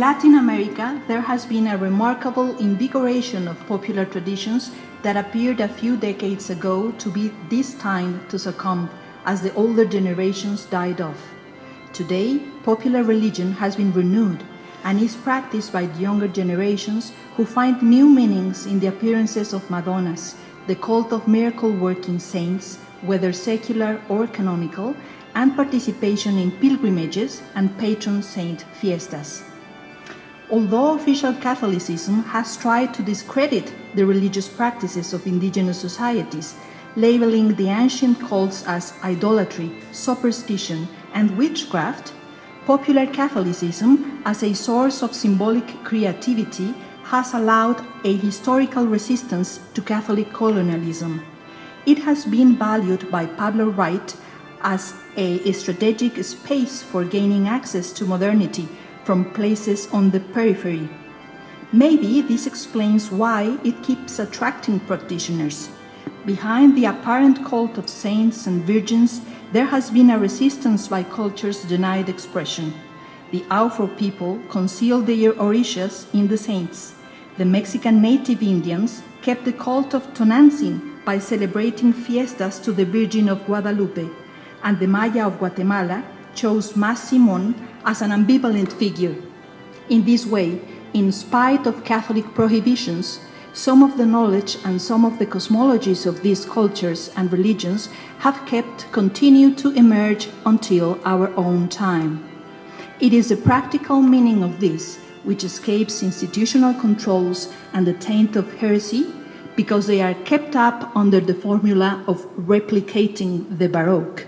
Latin America, there has been a remarkable invigoration of popular traditions that appeared a few decades ago to be destined to succumb as the older generations died off. Today, popular religion has been renewed and is practiced by the younger generations who find new meanings in the appearances of Madonnas, the cult of miracle-working saints, whether secular or canonical, and participation in pilgrimages and patron saint fiestas. Although official Catholicism has tried to discredit the religious practices of indigenous societies, labeling the ancient cults as idolatry, superstition, and witchcraft, popular Catholicism, as a source of symbolic creativity, has allowed a historical resistance to Catholic colonialism. It has been valued by Pablo Wright as a strategic space for gaining access to modernity from places on the periphery. Maybe this explains why it keeps attracting practitioners. Behind the apparent cult of saints and virgins, there has been a resistance by cultures denied expression. The Afro people concealed their orishas in the saints. The Mexican native Indians kept the cult of Tonantzin by celebrating fiestas to the Virgin of Guadalupe, and the Maya of Guatemala chose Mas Simon as an ambivalent figure. In this way, in spite of Catholic prohibitions, some of the knowledge and some of the cosmologies of these cultures and religions have continued to emerge until our own time. It is the practical meaning of this which escapes institutional controls and the taint of heresy, because they are kept up under the formula of replicating the Baroque.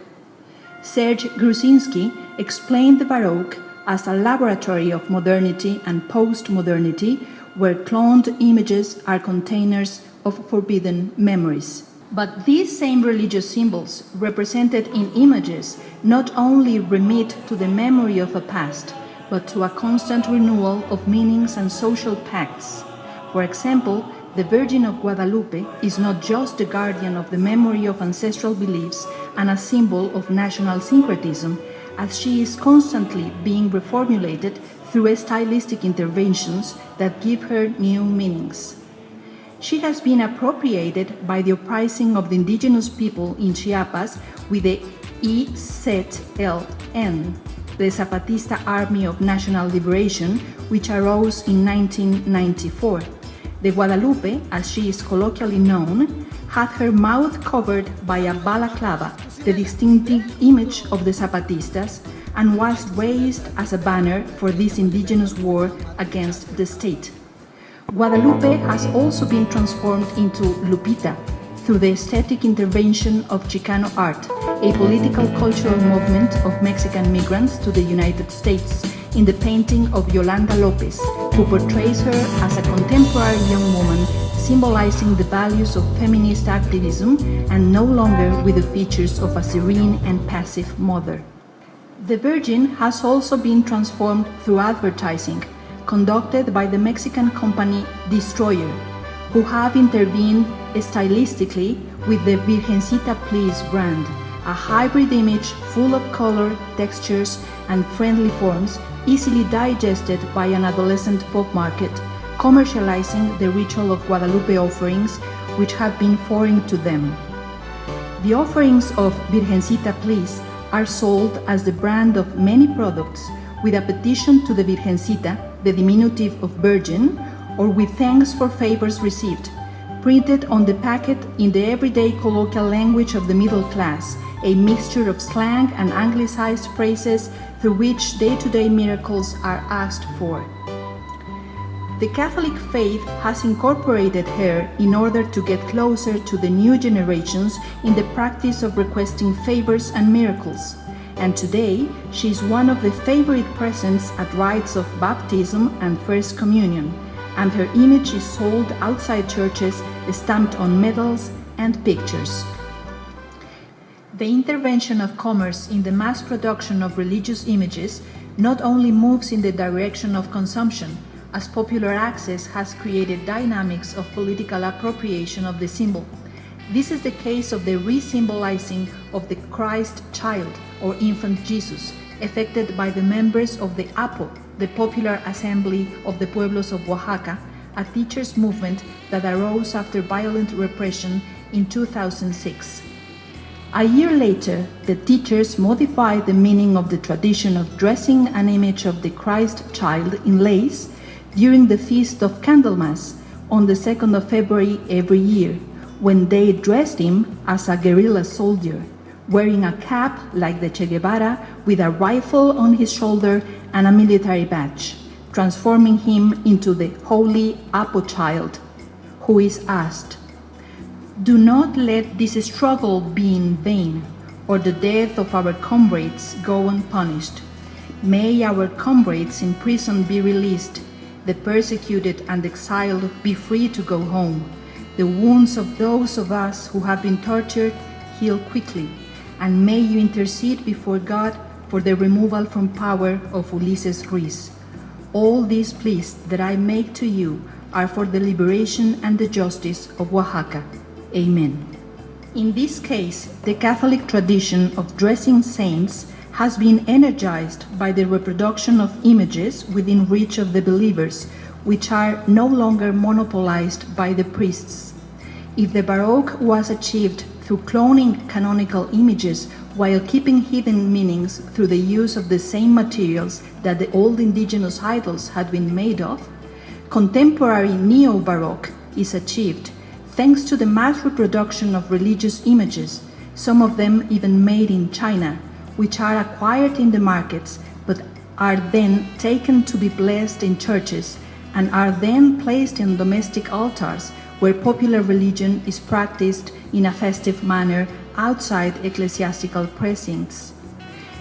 Serge Grusinski explained the Baroque as a laboratory of modernity and post-modernity, where cloned images are containers of forbidden memories. But these same religious symbols, represented in images, not only remit to the memory of a past, but to a constant renewal of meanings and social pacts. For example, the Virgin of Guadalupe is not just the guardian of the memory of ancestral beliefs and a symbol of national syncretism, as she is constantly being reformulated through stylistic interventions that give her new meanings. She has been appropriated by the uprising of the indigenous people in Chiapas with the EZLN, the Zapatista Army of National Liberation, which arose in 1994. The Guadalupe, as she is colloquially known, had her mouth covered by a balaclava, the distinctive image of the Zapatistas, and was raised as a banner for this indigenous war against the state. Guadalupe has also been transformed into Lupita through the aesthetic intervention of Chicano art, a political cultural movement of Mexican migrants to the United States, in the painting of Yolanda Lopez, who portrays her as a contemporary young woman symbolizing the values of feminist activism and no longer with the features of a serene and passive mother. The Virgin has also been transformed through advertising, conducted by the Mexican company Destroyer, who have intervened stylistically with the Virgencita Please brand, a hybrid image full of color, textures, and friendly forms, easily digested by an adolescent pop market, commercializing the ritual of Guadalupe offerings, which have been foreign to them. The offerings of Virgencita Please are sold as the brand of many products, with a petition to the Virgencita, the diminutive of Virgin, or with thanks for favors received, printed on the packet in the everyday colloquial language of the middle class, a mixture of slang and anglicized phrases through which day-to-day miracles are asked for. The Catholic faith has incorporated her in order to get closer to the new generations in the practice of requesting favors and miracles, and today she is one of the favorite presents at rites of baptism and First Communion, and her image is sold outside churches, stamped on medals and pictures. The intervention of commerce in the mass production of religious images not only moves in the direction of consumption, as popular access has created dynamics of political appropriation of the symbol. This is the case of the re-symbolizing of the Christ child or infant Jesus, effected by the members of the APO, the Popular Assembly of the Pueblos of Oaxaca, a teachers' movement that arose after violent repression in 2006. A year later, the teachers modified the meaning of the tradition of dressing an image of the Christ child in lace during the Feast of Candlemas on the 2nd of February every year, when they dressed him as a guerrilla soldier, wearing a cap like the Che Guevara with a rifle on his shoulder and a military badge, transforming him into the Holy Apo child, who is asked, "Do not let this struggle be in vain, or the death of our comrades go unpunished. May our comrades in prison be released, the persecuted and exiled be free to go home, the wounds of those of us who have been tortured heal quickly, and may you intercede before God for the removal from power of Ulises Ruiz. All these pleas that I make to you are for the liberation and the justice of Oaxaca. Amen." In this case, the Catholic tradition of dressing saints has been energized by the reproduction of images within reach of the believers, which are no longer monopolized by the priests. If the Baroque was achieved through cloning canonical images while keeping hidden meanings through the use of the same materials that the old indigenous idols had been made of, contemporary neo-Baroque is achieved thanks to the mass reproduction of religious images, some of them even made in China, which are acquired in the markets but are then taken to be blessed in churches and are then placed in domestic altars where popular religion is practiced in a festive manner outside ecclesiastical precincts.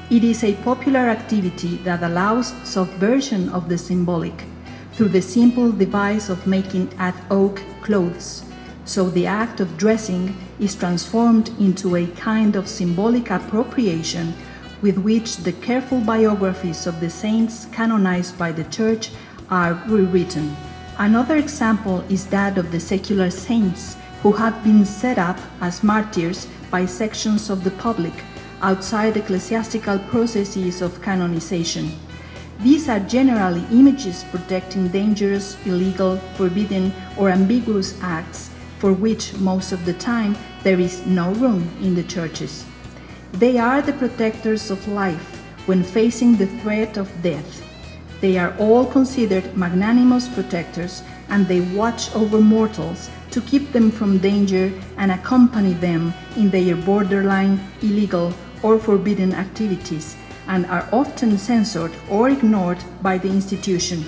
It is a popular activity that allows subversion of the symbolic through the simple device of making ad hoc clothes. So the act of dressing is transformed into a kind of symbolic appropriation with which the careful biographies of the saints canonized by the Church are rewritten. Another example is that of the secular saints who have been set up as martyrs by sections of the public outside ecclesiastical processes of canonization. These are generally images protecting dangerous, illegal, forbidden, or ambiguous acts for which most of the time there is no room in the churches. They are the protectors of life when facing the threat of death. They are all considered magnanimous protectors, and they watch over mortals to keep them from danger and accompany them in their borderline, illegal, or forbidden activities, and are often censored or ignored by the institution.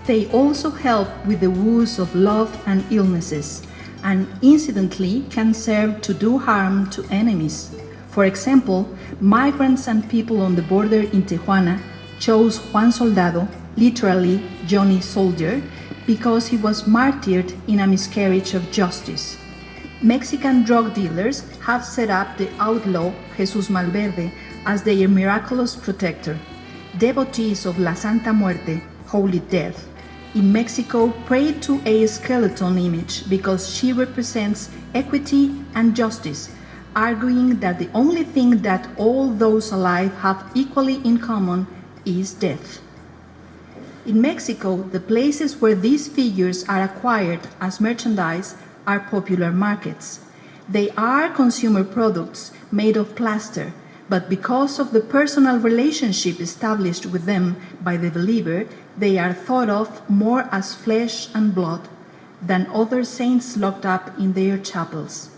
They also help with the woes of love and illnesses, and incidentally can serve to do harm to enemies. For example, migrants and people on the border in Tijuana chose Juan Soldado, literally Johnny Soldier, because he was martyred in a miscarriage of justice. Mexican drug dealers have set up the outlaw Jesus Malverde as their miraculous protector. Devotees of La Santa Muerte, Holy Death, in Mexico pray to a skeleton image because she represents equity and justice, arguing that the only thing that all those alive have equally in common is death. In Mexico, the places where these figures are acquired as merchandise are popular markets. They are consumer products made of plaster, but because of the personal relationship established with them by the believer, they are thought of more as flesh and blood than other saints locked up in their chapels.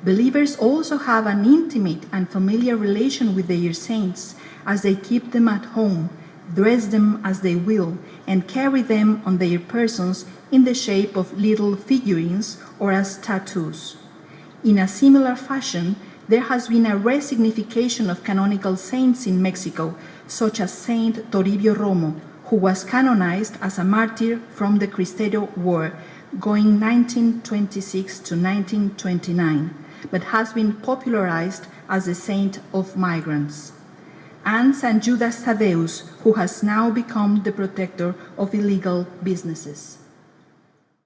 Believers also have an intimate and familiar relation with their saints as they keep them at home, dress them as they will, and carry them on their persons in the shape of little figurines or as tattoos. In a similar fashion, there has been a resignification of canonical saints in Mexico, such as Saint Toribio Romo, who was canonized as a martyr from the Cristero War, going 1926 to 1929, but has been popularized as the saint of migrants. And St. Judas Thaddeus, who has now become the protector of illegal businesses.